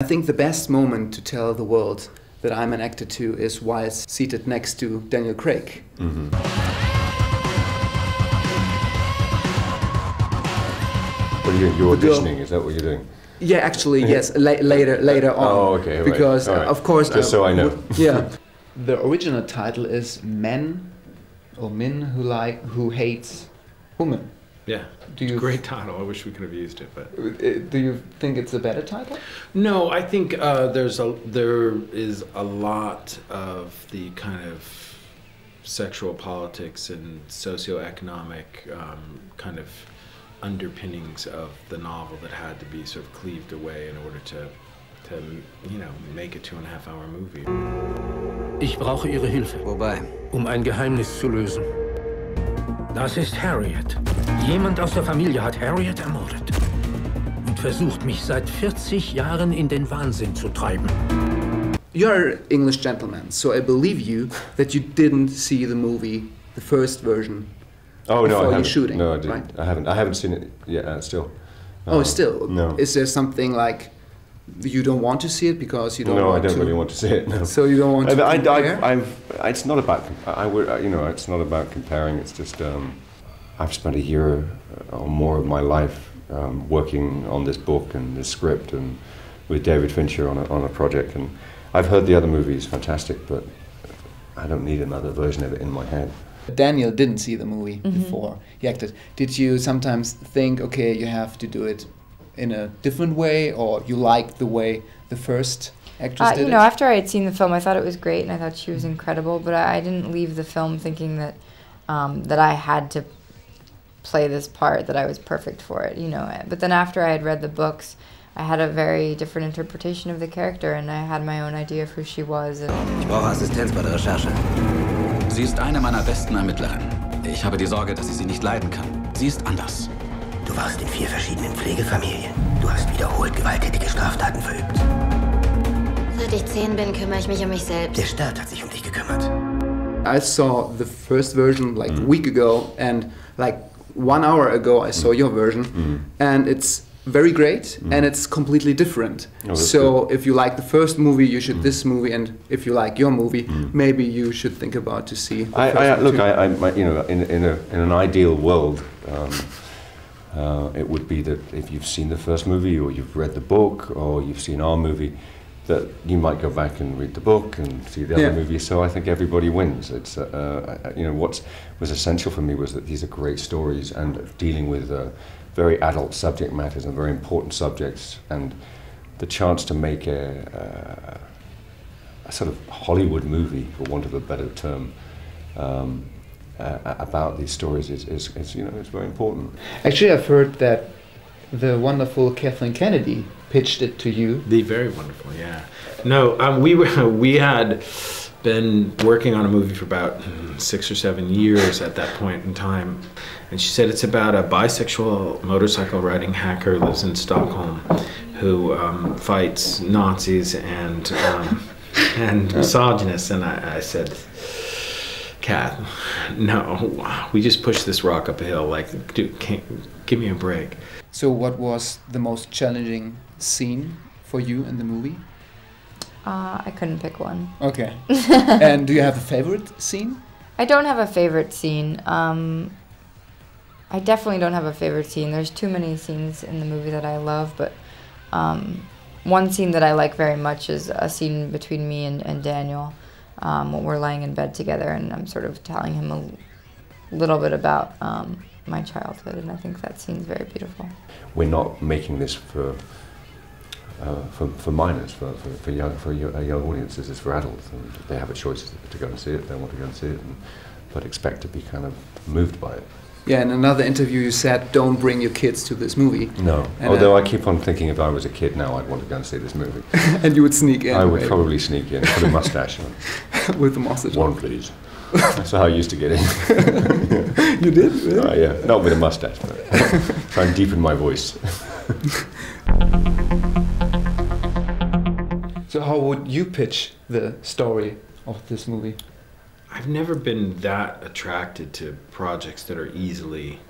I think the best moment to tell the world that I'm an actor too is while seated next to Daniel Craig. Mm-hmm. What are you doing? You're auditioning, is that what you're doing? Yeah, actually, yes, later on. Oh, okay, right. Because, right. Of course... Just so I know. Yeah. The original title is Men or Men Who Hates Women. Yeah, great title. I wish we could have used it, but... Do you think it's a better title? No, I think there is a lot of the kind of sexual politics and socioeconomic kind of underpinnings of the novel that had to be sort of cleaved away in order to you know, make a 2.5-hour movie. Ich brauche Ihre Hilfe. Wobei? Ein Geheimnis zu lösen. Das ist Harriet. Jemand aus der Familie hat Harriet ermordet und versucht, mich seit 40 Jahren in den Wahnsinn zu treiben. You're an English gentleman, so I believe you that you didn't see the movie, the first version. Oh no, I haven't. Shooting, no, I didn't. right? I haven't seen it yet. Still. Oh, still. No. Is there something like you don't want to see it because you don't? No, want I don't to, really want to see it. No. So you don't want to. It's not about. You know, it's not about comparing. It's just. I've spent a year or more of my life working on this book and this script, and with David Fincher on a project. And I've heard the other movie is fantastic, but I don't need another version of it in my head. Daniel didn't see the movie before he acted. Did you sometimes think, okay, you have to do it in a different way, or you liked the way the first actress did it? You know, after I had seen the film, I thought it was great, and I thought she was incredible. But I didn't leave the film thinking that that I had to play this part, that I was perfect for it. You know. But then after I had read the books, I had a very different interpretation of the character, and I had my own idea of who she was. Ich brauche Assistenz bei der Recherche. Sie ist eine meiner besten Ermittlerinnen. Ich habe die Sorge, dass ich sie nicht leiden kann. Sie ist anders. Du warst in 4 verschiedenen Pflegefamilien. Du hast wiederholt gewalttätige Straftaten verübt. Seit ich 10 bin, kümmere ich mich um mich selbst. Der Staat hat sich um dich gekümmert. I saw the first version like a week ago, and like 1 hour ago I saw your version, and it's very great, and it's completely different. Oh, so if you like the first movie, you should this movie, and if you like your movie, maybe you should think about to see. Look, you know, in an ideal world, it would be that if you've seen the first movie, or you've read the book, or you've seen our movie, that you might go back and read the book and see the other movie. So I think everybody wins. It's you know, what was essential for me was that these are great stories and dealing with very adult subject matters and very important subjects, and the chance to make a sort of Hollywood movie, for want of a better term, about these stories is you know, it's very important. Actually, I've heard that the wonderful Kathleen Kennedy pitched it to you. The very wonderful, yeah. No, we had been working on a movie for about 6 or 7 years at that point in time, and she said it's about a bisexual motorcycle riding hacker who lives in Stockholm, who fights Nazis and misogynists. And I said, Kath, no, we just push this rock up a hill. Like, dude, give me a break. So what was the most challenging scene for you in the movie? I couldn't pick one. Okay. And do you have a favorite scene? I don't have a favorite scene. I definitely don't have a favorite scene. There's too many scenes in the movie that I love, but one scene that I like very much is a scene between me and Daniel when we're laying in bed together, and I'm sort of telling him a little bit about my childhood, and I think that scene's very beautiful. We're not making this for minors, for young audiences. It's for adults, and they have a choice to go and see it. They want to go and see it, but expect to be kind of moved by it. Yeah, in another interview you said, don't bring your kids to this movie. No, and although I keep on thinking if I was a kid now, I'd want to go and see this movie. And you would sneak in? I would probably sneak in, put a mustache on. With a mustache? One, please. That's how I used to get in. You did? Really? Yeah, not with a mustache, but try and deepen my voice. So how would you pitch the story of this movie? I've never been that attracted to projects that are easily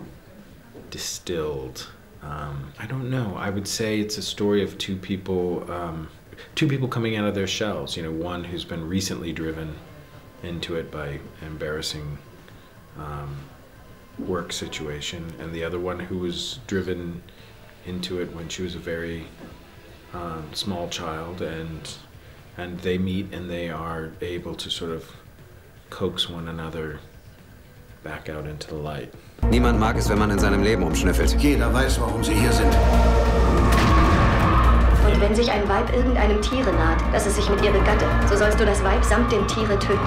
distilled I don't know. I would say it's a story of two people coming out of their shells. You know, one who's been recently driven into it by embarrassing work situation, and the other one who was driven into it when she was a very small child, and they meet and they are able to sort of coax one another back out into the light. Niemand mag es, wenn man in seinem Leben umschnüffelt. Jeder weiß, warum sie hier sind. Und wenn sich ein Weib irgendeinem Tiere naht, dass es sich mit ihr begattet, so sollst du das Weib samt dem Tiere töten.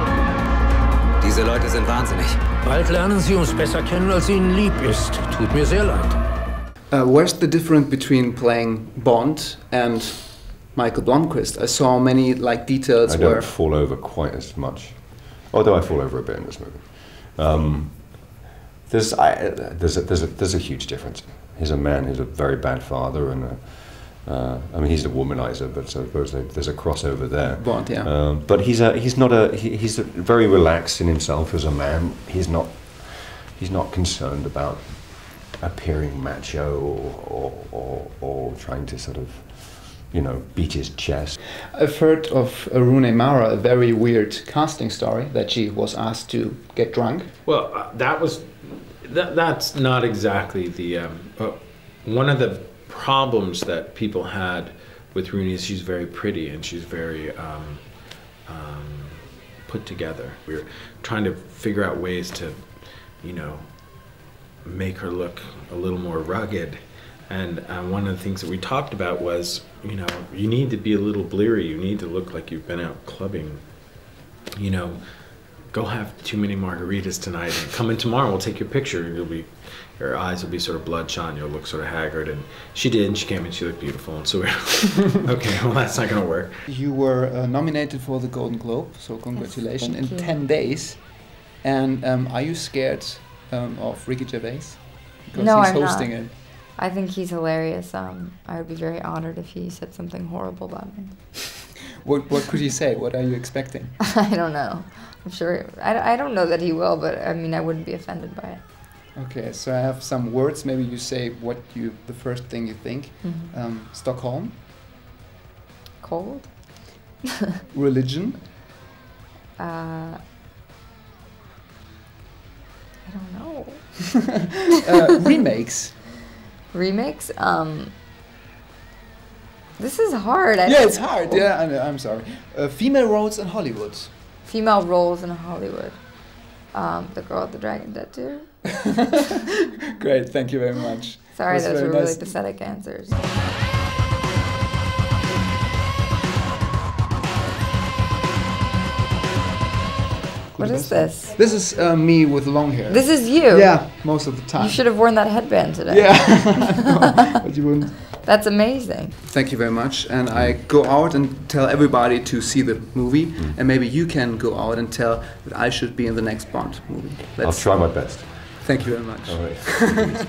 Diese Leute sind wahnsinnig. Bald lernen sie uns besser kennen, als ihnen lieb ist. Tut mir sehr leid. Where's the difference between playing Bond and Michael Blomqvist? I saw many like details I don't fall over quite as much, although I fall over a bit in this movie. There's a huge difference. He's a man who's a very bad father, and I mean he's a womanizer, but so I suppose there's a crossover there. Bond, yeah. But he's very relaxed in himself as a man. He's not concerned about appearing macho or trying to sort of, you know, beat his chest. I've heard of Rooney Mara, a very weird casting story, that she was asked to get drunk. Well, that's not exactly the one of the problems that people had with Rooney is she's very pretty and she's very put together. We were trying to figure out ways to, you know, make her look a little more rugged, and one of the things that we talked about was, you know, you need to be a little bleary, you need to look like you've been out clubbing, you know, go have too many margaritas tonight and come in tomorrow, we'll take your picture, your eyes will be sort of bloodshot and you'll look sort of haggard. And she did, and she came in, she looked beautiful, and so we're okay, well that's not gonna work. You were nominated for the Golden Globe, so congratulations, in 10 days. And are you scared of Ricky Gervais? Because no, he's I'm hosting not. it. I think he's hilarious. I would be very honored if he said something horrible about me. What could he say? What are you expecting? I don't know. I'm sure. I don't know that he will, but I mean, I wouldn't be offended by it. Okay, so I have some words. Maybe you say the first thing you think. Mm-hmm. Stockholm. Cold. Religion. I don't know. Remakes. Remakes? This is hard. Yeah, it's hard. Yeah, I know, I'm sorry. Female roles in Hollywood. Female roles in Hollywood. The girl with the dragon tattoo. Great, thank you very much. Sorry, those were nice. really pathetic answers. What is this? This is me with long hair. This is you? Yeah, most of the time. You should have worn that headband today. Yeah, but you wouldn't. That's amazing. Thank you very much. And I go out and tell everybody to see the movie, and maybe you can go out and tell that I should be in the next Bond movie. I'll try my best. Thank you very much. All right.